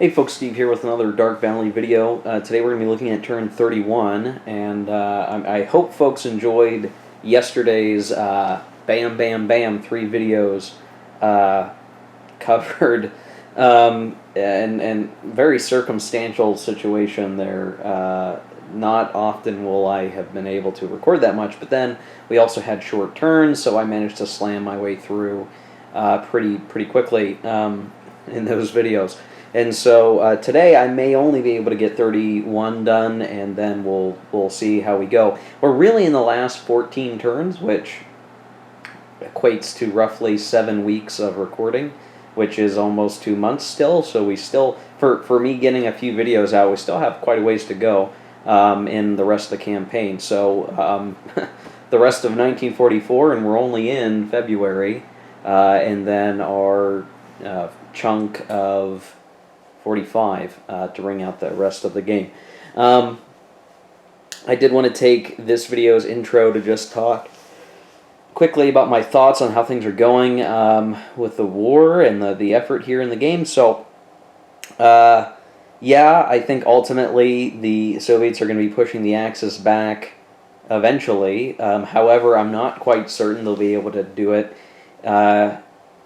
Hey folks, Steve here with another Dark Valley video. Today we're going to be looking at turn 31, and I hope folks enjoyed yesterday's Bam Bam Bam 3 videos covered, and very circumstantial situation there. Not often will I have been able to record that much, but then we also had short turns, so I managed to slam my way through pretty quickly in those videos. And so today I may only be able to get 31 done, and then we'll see how we go. We're really in the last 14 turns, which equates to roughly 7 weeks of recording, which is almost 2 months still. So we still, for me getting a few videos out, we still have quite a ways to go in the rest of the campaign. So the rest of 1944, and we're only in February, and then our chunk of 45 to ring out the rest of the game. I did want to take this video's intro to just talk quickly about my thoughts on how things are going with the war and the effort here in the game. So, yeah, I think ultimately the Soviets are going to be pushing the Axis back eventually. However, I'm not quite certain they'll be able to do it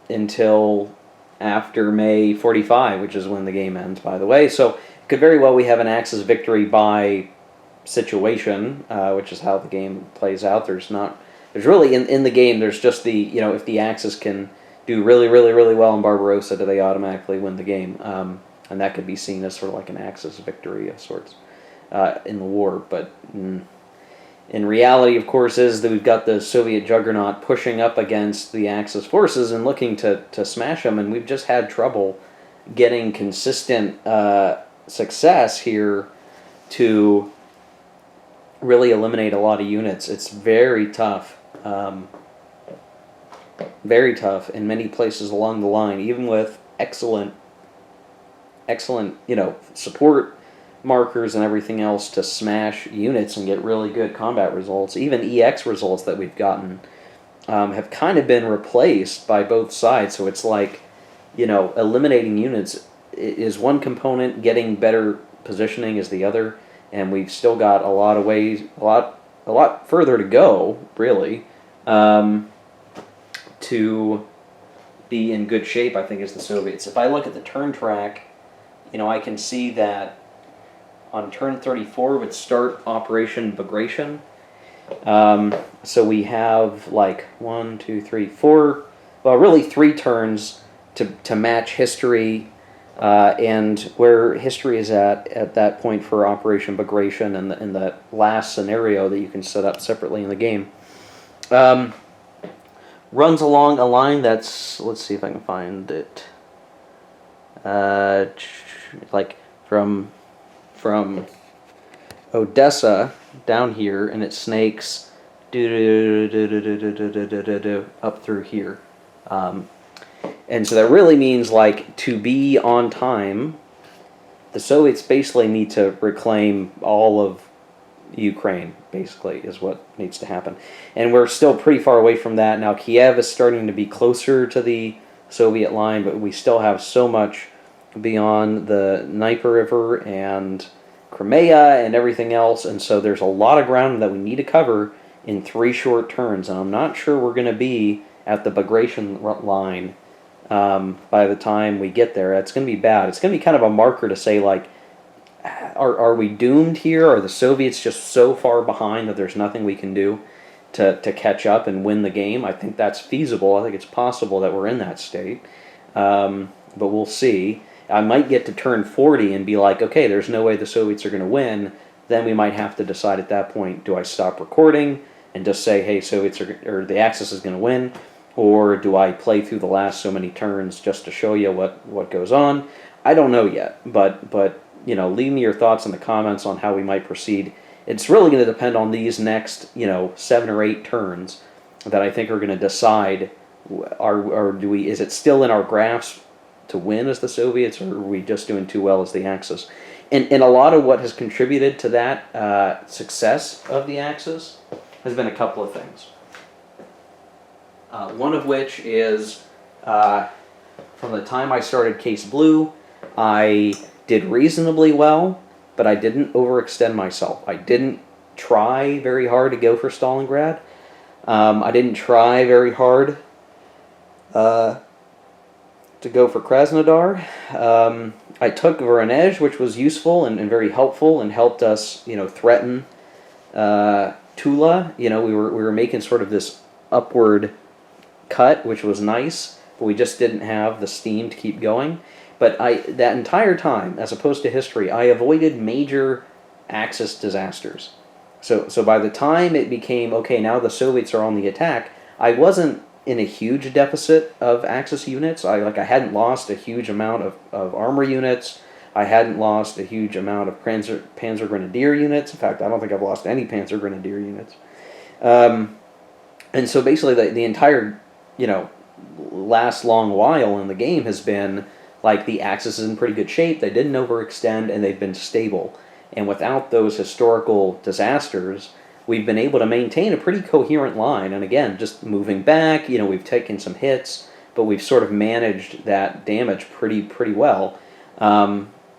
until after May 45, which is when the game ends, by the way. So it could very well we have an Axis victory by situation, which is how the game plays out. There's really in the game, there's just the, if the Axis can do really well in Barbarossa, do they automatically win the game? And that could be seen as sort of like an Axis victory of sorts in the war. But in reality, of course, is that we've got the Soviet juggernaut pushing up against the Axis forces and looking to smash them, and we've just had trouble getting consistent success here to really eliminate a lot of units. It's very tough in many places along the line, even with excellent support markers and everything else to smash units and get really good combat results. Even EX results that we've gotten have kind of been replaced by both sides. So it's like, eliminating units is one component, getting better positioning is the other, and we've still got a lot of ways, a lot further to go, really, to be in good shape, I think, as the Soviets. If I look at the turn track, I can see that on turn 34 would start Operation Bagration. So we have like 1, 2, 3, 4, well, really 3 turns to match history, and where history is at that point for Operation Bagration in the last scenario that you can set up separately in the game. Runs along a line that's, let's see if I can find it, like from Odessa down here, and it snakes up through here. And so that really means, like, to be on time, the Soviets basically need to reclaim all of Ukraine, basically, is what needs to happen. And we're still pretty far away from that. Now, Kiev is starting to be closer to the Soviet line, but we still have so much beyond the Dnieper River and Crimea and everything else, and so there's a lot of ground that we need to cover in 3 short turns, and I'm not sure we're going to be at the Bagration line by the time we get there. It's going to be bad. It's going to be kind of a marker to say, like, are we doomed here? Are the Soviets just so far behind that there's nothing we can do to catch up and win the game? I think that's feasible. I think it's possible that we're in that state, but we'll see. I might get to turn 40 and be like, okay, there's no way the Soviets are going to win. Then we might have to decide at that point, do I stop recording and just say, hey, or the Axis is going to win, or do I play through the last so many turns just to show you what goes on? I don't know yet, but leave me your thoughts in the comments on how we might proceed. It's really going to depend on these next 7 or 8 turns that I think are going to decide, is it still in our grasp to win as the Soviets, or are we just doing too well as the Axis? And a lot of what has contributed to that success of the Axis has been a couple of things. One of which is from the time I started Case Blue, I did reasonably well, but I didn't overextend myself. I didn't try very hard to go for Stalingrad. I didn't try very hard uh, to go for Krasnodar. I took Voronezh, which was useful and very helpful, and helped us, threaten Tula. We were making sort of this upward cut, which was nice, but we just didn't have the steam to keep going. But that entire time, as opposed to history, I avoided major Axis disasters. So by the time it became, okay, now the Soviets are on the attack, I wasn't in a huge deficit of Axis units. I hadn't lost a huge amount of armor units. I hadn't lost a huge amount of Panzer Grenadier units. In fact, I don't think I've lost any Panzer Grenadier units. And so basically the entire, last long while in the game has been like the Axis is in pretty good shape, they didn't overextend, and they've been stable. And without those historical disasters, we've been able to maintain a pretty coherent line. And again, just moving back, we've taken some hits, but we've sort of managed that damage pretty well.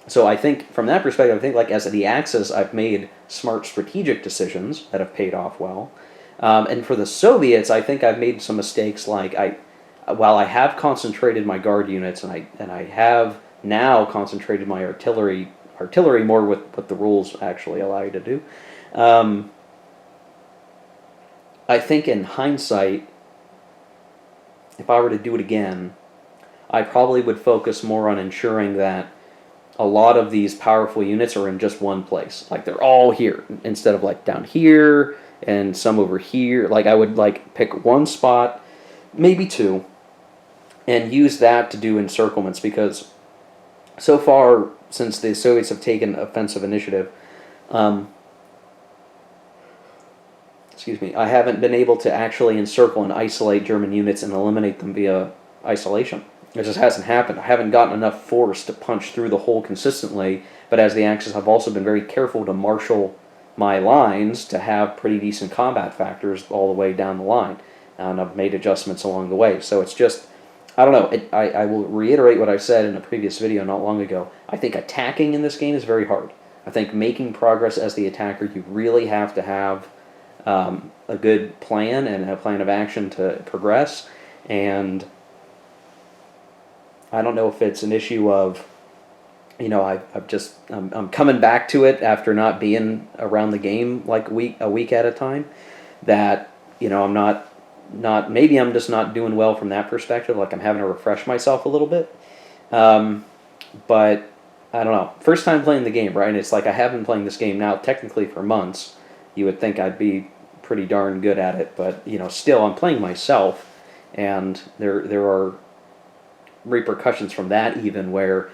So I think from that perspective, I think like as the Axis, I've made smart strategic decisions that have paid off well. And for the Soviets, I think I've made some mistakes. While I have concentrated my guard units, and I have now concentrated my artillery more with what the rules actually allow you to do. I think in hindsight, if I were to do it again, I probably would focus more on ensuring that a lot of these powerful units are in just one place. Like they're all here instead of like down here and some over here. Like I would pick one spot, maybe two, and use that to do encirclements, because so far since the Soviets have taken offensive initiative, I haven't been able to actually encircle and isolate German units and eliminate them via isolation. It just hasn't happened. I haven't gotten enough force to punch through the hole consistently, but as the Axis, I've also been very careful to marshal my lines to have pretty decent combat factors all the way down the line, and I've made adjustments along the way. So it's just, I don't know, I will reiterate what I said in a previous video not long ago. I think attacking in this game is very hard. I think making progress as the attacker, you really have to have a good plan and a plan of action to progress. And I don't know if it's an issue of, I'm coming back to it after not being around the game like a week at a time, that, I'm not, maybe I'm just not doing well from that perspective, like I'm having to refresh myself a little bit. But I don't know. First time playing the game, right? And it's like I have been playing this game now technically for months. You would think I'd be pretty darn good at it, but still I'm playing myself, and there are repercussions from that even where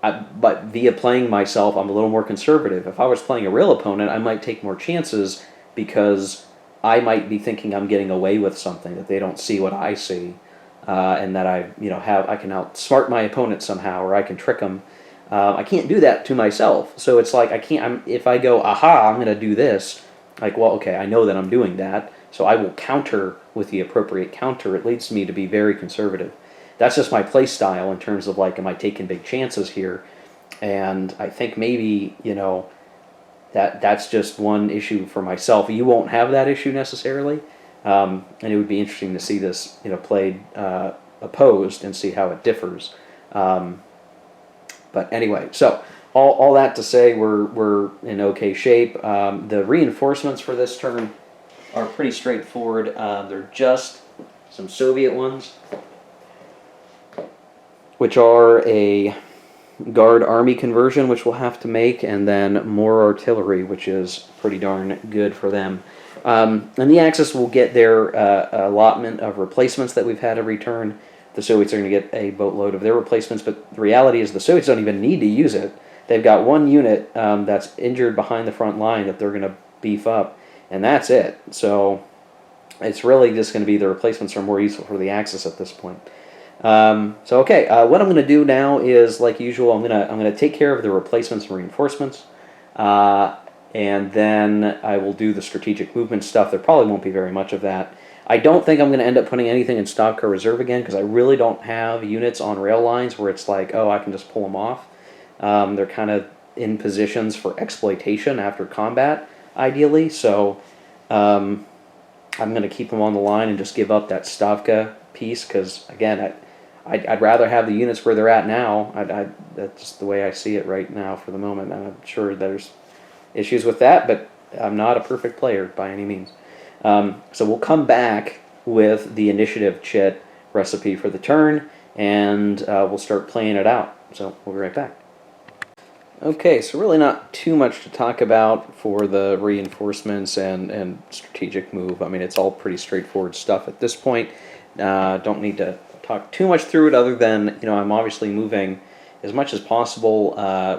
but via playing myself, I'm a little more conservative. If I was playing a real opponent, I might take more chances because I might be thinking I'm getting away with something, that they don't see what I see, and that I can outsmart my opponent somehow, or I can trick them. I can't do that to myself, so it's like if I go, aha, I'm going to do this, like, well, okay, I know that I'm doing that, so I will counter with the appropriate counter. It leads me to be very conservative. That's just my play style in terms of like, am I taking big chances here? And I think maybe, that's just one issue for myself. You won't have that issue necessarily, and it would be interesting to see this, played opposed and see how it differs. But anyway, so all that to say, we're in okay shape. The reinforcements for this turn are pretty straightforward. They're just some Soviet ones, which are a guard army conversion, which we'll have to make, and then more artillery, which is pretty darn good for them. And the Axis will get their allotment of replacements that we've had every turn. The Soviets are going to get a boatload of their replacements, but the reality is the Soviets don't even need to use it. They've got one unit that's injured behind the front line that they're going to beef up, and that's it. So it's really just going to be the replacements are more useful for the Axis at this point. Okay, what I'm going to do now is, like usual, I'm going to take care of the replacements and reinforcements, and then I will do the strategic movement stuff. There probably won't be very much of that. I don't think I'm going to end up putting anything in stock car reserve again, because I really don't have units on rail lines where it's like, oh, I can just pull them off. They're kind of in positions for exploitation after combat, ideally. So I'm going to keep them on the line and just give up that Stavka piece because, again, I'd rather have the units where they're at now. That's just the way I see it right now for the moment. I'm sure there's issues with that, but I'm not a perfect player by any means. So we'll come back with the initiative chit recipe for the turn, and we'll start playing it out. So we'll be right back. Okay, so really not too much to talk about for the reinforcements and strategic move. I mean, it's all pretty straightforward stuff at this point. Don't need to talk too much through it other than, I'm obviously moving as much as possible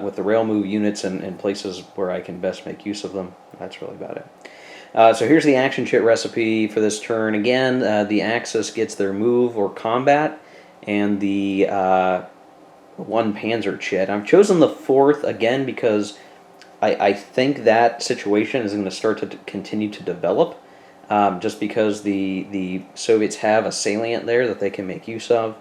with the rail move units in places where I can best make use of them. That's really about it. So here's the action chit recipe for this turn. Again, the Axis gets their move or combat, and the one Panzer chit. I've chosen the 4th again because I think that situation is going to start to continue to develop, just because the Soviets have a salient there that they can make use of.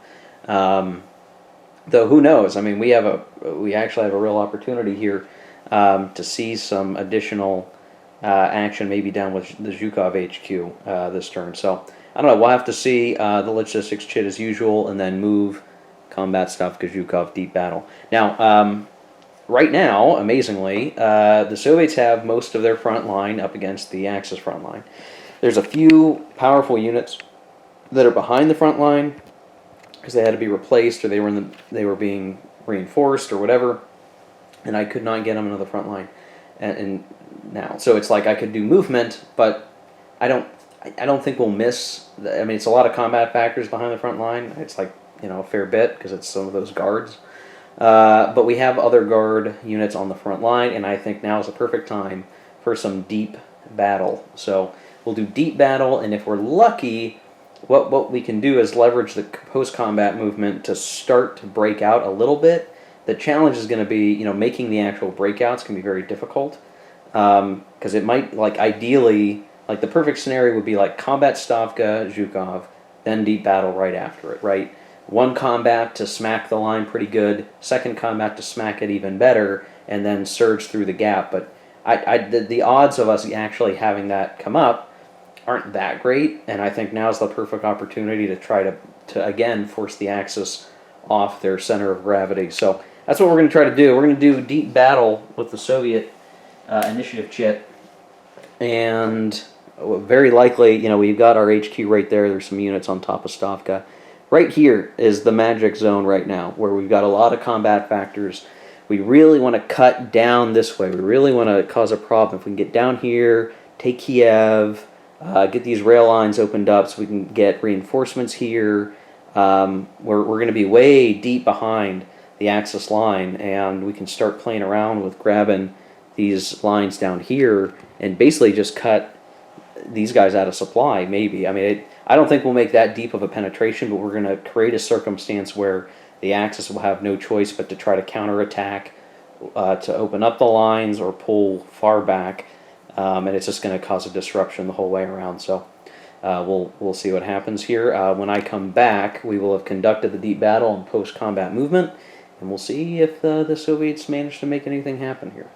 Though who knows? I mean, we actually have a real opportunity here to see some additional action, maybe down with the Zhukov HQ this turn. So I don't know. We'll have to see. The logistics chit as usual, and then move. Combat stuff, Zhukov, deep battle. Now, right now, amazingly, the Soviets have most of their front line up against the Axis front line. There's a few powerful units that are behind the front line because they had to be replaced or they were being reinforced or whatever, and I could not get them into the front line. And now, so it's like I could do movement, but I don't think we'll miss. I mean, it's a lot of combat factors behind the front line. It's like, a fair bit because it's some of those guards. But we have other guard units on the front line, and I think now is the perfect time for some deep battle. So we'll do deep battle, and if we're lucky, what we can do is leverage the post-combat movement to start to break out a little bit. The challenge is going to be, making the actual breakouts can be very difficult because it might, ideally, the perfect scenario would be combat Stavka, Zhukov, then deep battle right after it, right? One combat to smack the line pretty good, second combat to smack it even better, and then surge through the gap. But the odds of us actually having that come up aren't that great, and I think now's the perfect opportunity to try to again force the Axis off their center of gravity. So that's what we're going to try to do. We're going to do deep battle with the Soviet initiative chit, and very likely, we've got our HQ right there. There's some units on top of Stavka. Right here is the magic zone right now, where we've got a lot of combat factors. We really want to cut down this way. We really want to cause a problem. If we can get down here, take Kiev, get these rail lines opened up so we can get reinforcements here. We're going to be way deep behind the Axis line, and we can start playing around with grabbing these lines down here and basically just cut these guys out of supply, maybe. I mean, I don't think we'll make that deep of a penetration, but we're going to create a circumstance where the Axis will have no choice but to try to counterattack, to open up the lines or pull far back, and it's just going to cause a disruption the whole way around. So we'll see what happens here. When I come back, we will have conducted the deep battle and post-combat movement, and we'll see if the Soviets manage to make anything happen here.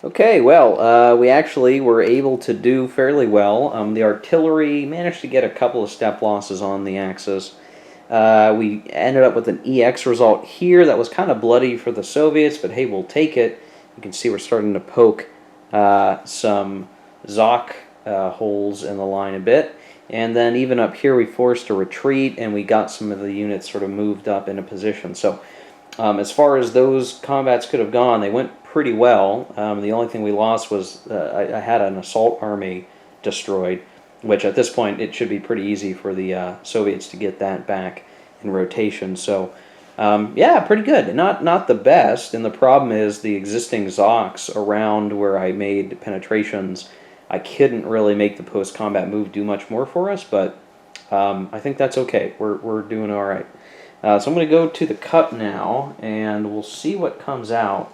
Okay, well, we actually were able to do fairly well. The artillery managed to get a couple of step losses on the Axis. We ended up with an EX result here that was kind of bloody for the Soviets, but hey, we'll take it. You can see we're starting to poke some Zoc holes in the line a bit. And then even up here we forced a retreat, and we got some of the units sort of moved up into position. So as far as those combats could have gone, they went pretty well. The only thing we lost was I had an assault army destroyed, which at this point it should be pretty easy for the Soviets to get that back in rotation. So yeah, pretty good. Not the best, and the problem is the existing Zocs around where I made penetrations, I couldn't really make the post-combat move do much more for us, but I think that's okay. We're doing all right. So I'm going to go to the cup now, and we'll see what comes out.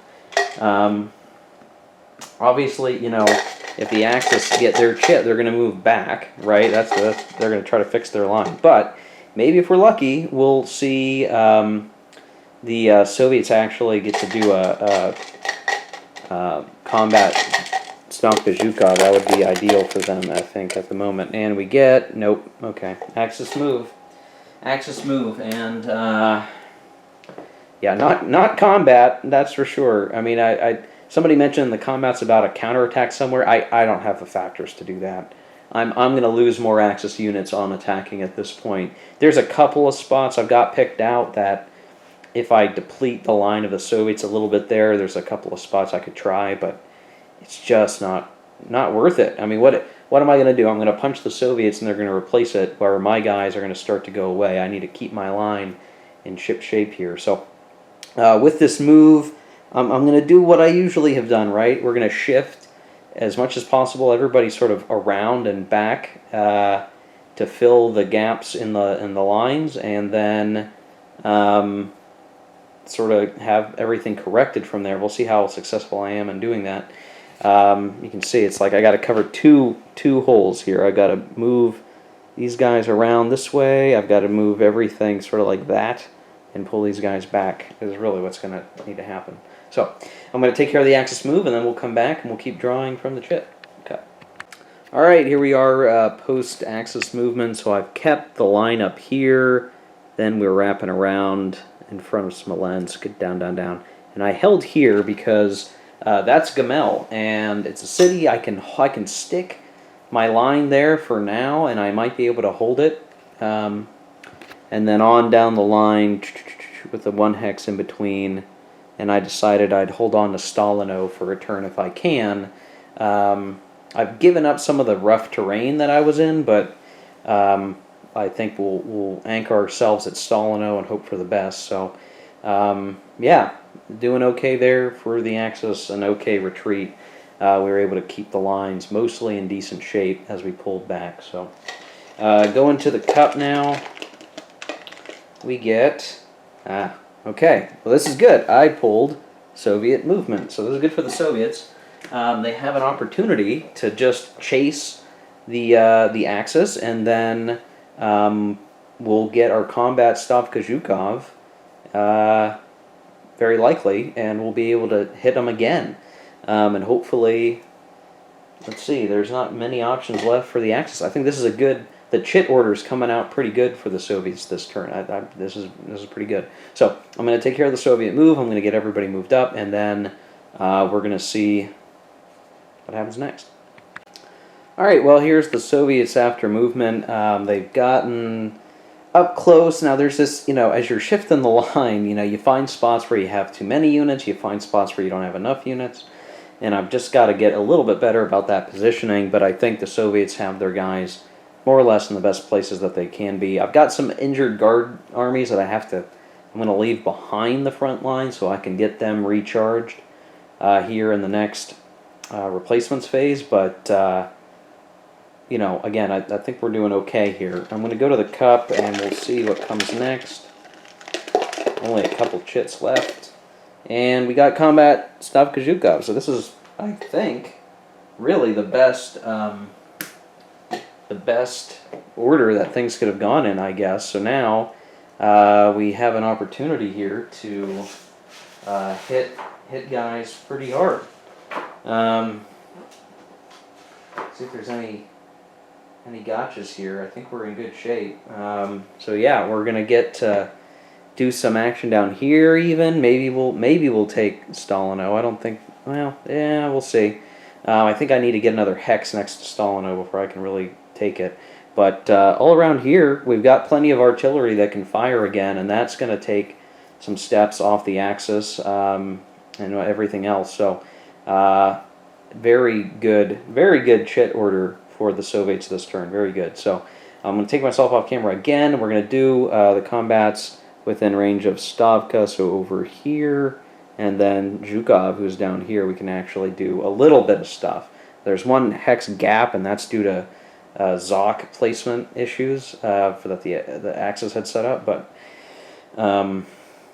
Obviously, if the Axis get their chit, they're going to move back, right? They're going to try to fix their line. But maybe if we're lucky, we'll see the Soviets actually get to do a combat Stavka Zhukov. That would be ideal for them, I think, at the moment. And we get, nope, okay, Axis move. Axis move, and yeah, not combat, that's for sure. I mean, somebody mentioned the combat's about a counterattack somewhere. I don't have the factors to do that. I'm going to lose more Axis units on attacking at this point. There's a couple of spots I've got picked out that if I deplete the line of the Soviets a little bit there's a couple of spots I could try, but it's just not worth it. I mean, what am I going to do? I'm going to punch the Soviets and they're going to replace it, where my guys are going to start to go away. I need to keep my line in ship shape here. So with this move, I'm going to do what I usually have done, right? We're going to shift as much as possible. Everybody's sort of around and back to fill the gaps in the lines, and then sort of have everything corrected from there. We'll see how successful I am in doing that. You can see it's like I got to cover two holes here. I got to move these guys around this way. I've got to move everything sort of like that and pull these guys back is really what's going to need to happen. So I'm going to take care of the Axis move, and then we'll come back and we'll keep drawing from the chit. Okay. All right, here we are post-Axis movement. So I've kept the line up here. Then we're wrapping around in front of Smolensk, down, down, down. And I held here because that's Gamel, and it's a city. I can stick my line there for now, and I might be able to hold it. And then on down the line with the 1 hex in between, and I decided I'd hold on to Stalino for a turn if I can. I've given up some of the rough terrain that I was in, but I think we'll anchor ourselves at Stalino and hope for the best. So, yeah, doing okay there for the Axis, an okay retreat. We were able to keep the lines mostly in decent shape as we pulled back. So, going to the cup now, we get, okay, well this is good. I pulled Soviet movement, so this is good for the Soviets. They have an opportunity to just chase the Axis, and then we'll get our combat Stavka Zhukov, very likely, and we'll be able to hit them again. And hopefully, let's see, there's not many options left for the Axis. I think this is a good, the chit order is coming out pretty good for the Soviets this turn. This is pretty good. So I'm going to take care of the Soviet move. I'm going to get everybody moved up, and then we're going to see what happens next. All right, well, here's the Soviets after movement. They've gotten up close. Now, there's this, as you're shifting the line, you find spots where you have too many units. You find spots where you don't have enough units. And I've just got to get a little bit better about that positioning, but I think the Soviets have their guys more or less in the best places that they can be. I've got some injured guard armies that I'm going to leave behind the front line so I can get them recharged here in the next replacements phase, but again, I think we're doing okay here. I'm going to go to the cup, and we'll see what comes next. Only a couple chits left. And we got combat Stavka Zhukov. So this is, I think, really the best order that things could have gone in, I guess. So now we have an opportunity here to hit guys pretty hard. See if there's any gotchas here. I think we're in good shape. So yeah, we're gonna get to do some action down here. Even maybe we'll take Stalino. I don't think. Well, yeah, we'll see. I think I need to get another hex next to Stalino before I can really take it. But all around here, we've got plenty of artillery that can fire again, and that's going to take some steps off the Axis and everything else. So very good chit order for the Soviets this turn. Very good. So I'm going to take myself off camera again. We're going to do the combats within range of Stavka, so over here, and then Zhukov, who's down here, we can actually do a little bit of stuff. There's one hex gap, and that's due to Zoc placement issues that the Axis had set up, but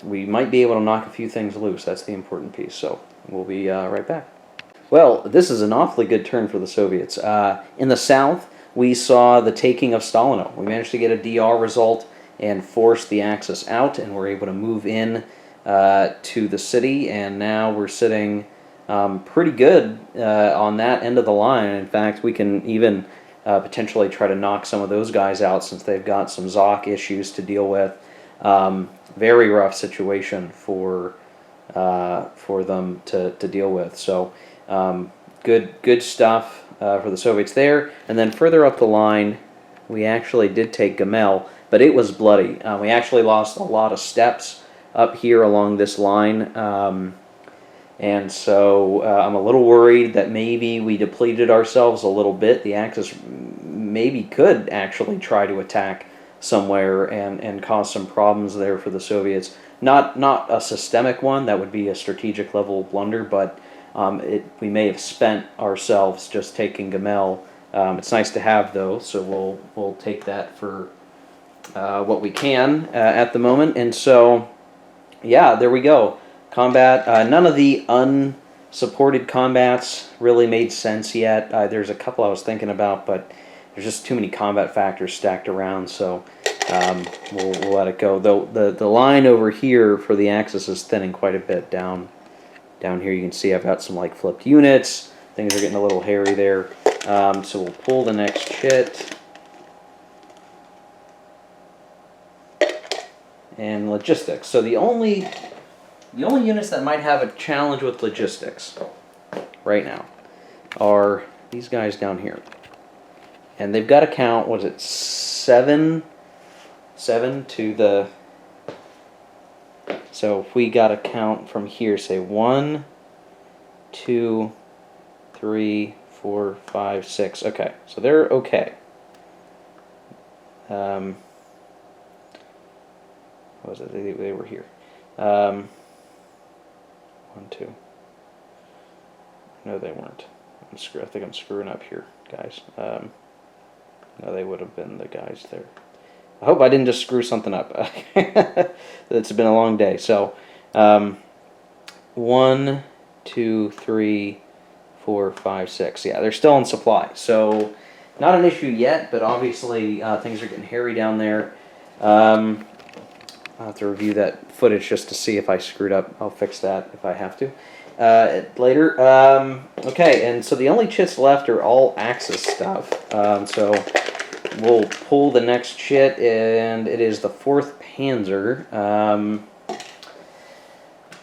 we might be able to knock a few things loose. That's the important piece, so we'll be right back. Well, this is an awfully good turn for the Soviets. In the south, we saw the taking of Stalino. We managed to get a DR result and force the Axis out, and we're able to move in to the city, and now we're sitting pretty good on that end of the line. In fact, we can even potentially try to knock some of those guys out since they've got some Zoc issues to deal with. Very rough situation for them to deal with. So good stuff for the Soviets there. And then further up the line, we actually did take Gamel, but it was bloody. We actually lost a lot of steps up here along this line. And so I'm a little worried that maybe we depleted ourselves a little bit. The Axis maybe could actually try to attack somewhere and cause some problems there for the Soviets. Not a systemic one, that would be a strategic level blunder, but we may have spent ourselves just taking Gamel. It's nice to have, though, so we'll take that for what we can at the moment. And so, yeah, there we go. Combat. None of the unsupported combats really made sense yet. There's a couple I was thinking about, but there's just too many combat factors stacked around, so we'll let it go. Though the line over here for the Axis is thinning quite a bit down here. You can see I've got some like flipped units. Things are getting a little hairy there. So we'll pull the next chit. And logistics. So the only units that might have a challenge with logistics right now are these guys down here. And they've got to count, what is it, 7 to the... So if we got to count from here, say 1, 2, 3, 4, 5, 6. Okay, so they're okay. What was it? They were here. 1, 2. No, they weren't. I think I'm screwing up here, guys. No, they would have been the guys there. I hope I didn't just screw something up. It's been a long day. So, 1, 2, 3, 4, 5, 6. Yeah, they're still in supply. So, not an issue yet, but obviously things are getting hairy down there. I'll have to review that footage just to see if I screwed up. I'll fix that if I have to later. Okay, and so the only chits left are all Axis stuff. So we'll pull the next chit, and it is the 4th Panzer.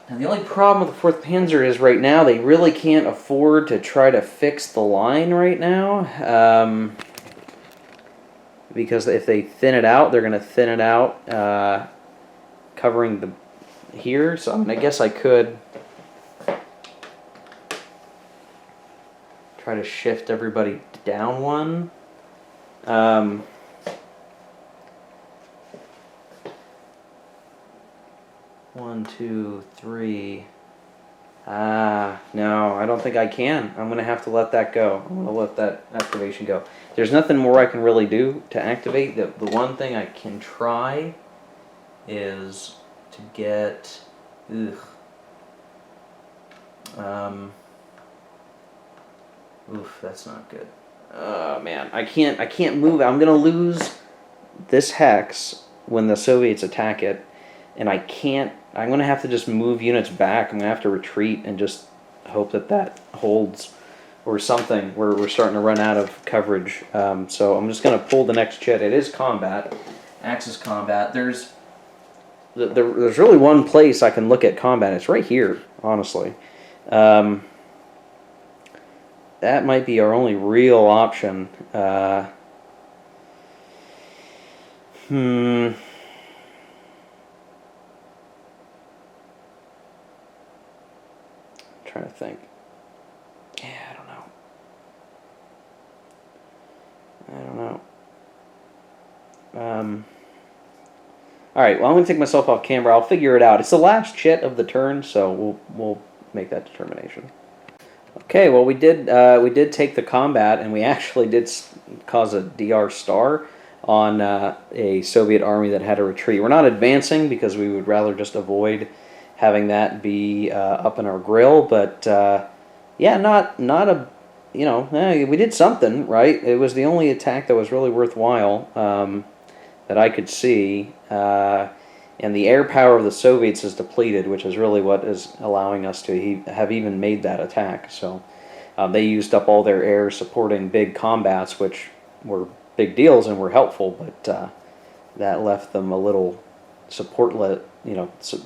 And the only problem with the 4th Panzer is right now they really can't afford to try to fix the line right now. Because if they thin it out, they're going to thin it out covering the here. So I mean, I guess I could try to shift everybody down one. 1, 2, 3. No, I don't think I can. I'm going to have to let that go. I'm going to let that activation go. There's nothing more I can really do to activate. The one thing I can try is to get... oof, that's not good. Oh, man. I can't move. I'm going to lose this hex when the Soviets attack it. And I can't... I'm going to have to just move units back. I'm going to have to retreat and just hope that that holds or something. We're starting to run out of coverage. So I'm just going to pull the next chit. It is combat. Axis combat. There's really one place I can look at combat. It's right here, honestly. That might be our only real option. Trying to think. Yeah, I don't know. All right. Well, I'm gonna take myself off camera. I'll figure it out. It's the last chit of the turn, so we'll make that determination. Okay. Well, we did take the combat, and we actually did cause a DR star on a Soviet army that had a retreat. We're not advancing because we would rather just avoid having that be up in our grill, but yeah, not a, we did something, right? It was the only attack that was really worthwhile that I could see, and and the air power of the Soviets is depleted, which is really what is allowing us to have even made that attack. So they used up all their air supporting big combats, which were big deals and were helpful, but that left them a little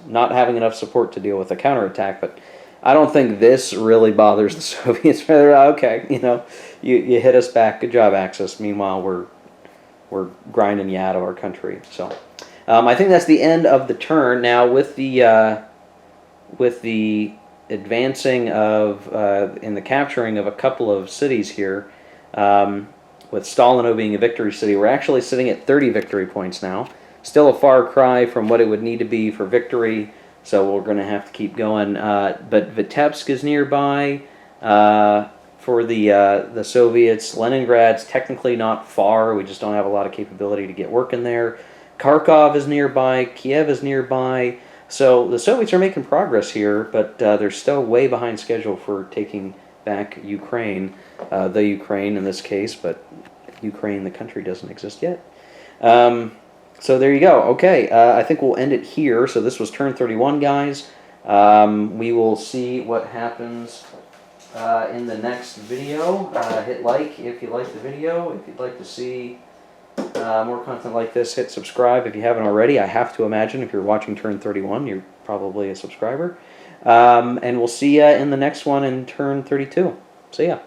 not having enough support to deal with a counterattack. But I don't think this really bothers the Soviets. Okay, you hit us back. Good job, Axis. Meanwhile, we're grinding you out of our country. So I think that's the end of the turn. Now with the advancing of in the capturing of a couple of cities here, with Stalino being a victory city, we're actually sitting at 30 victory points now. Still a far cry from what it would need to be for victory, so we're going to have to keep going. But Vitebsk is nearby for the Soviets. Leningrad's technically not far. We just don't have a lot of capability to get working there. Kharkov is nearby. Kiev is nearby. So the Soviets are making progress here, but they're still way behind schedule for taking back Ukraine. The Ukraine in this case, but Ukraine, the country, doesn't exist yet. So there you go. Okay, I think we'll end it here. So this was turn 31, guys. We will see what happens in the next video. Hit like if you like the video. If you'd like to see more content like this, hit subscribe if you haven't already. I have to imagine if you're watching turn 31, you're probably a subscriber. And we'll see you in the next one in turn 32. See ya.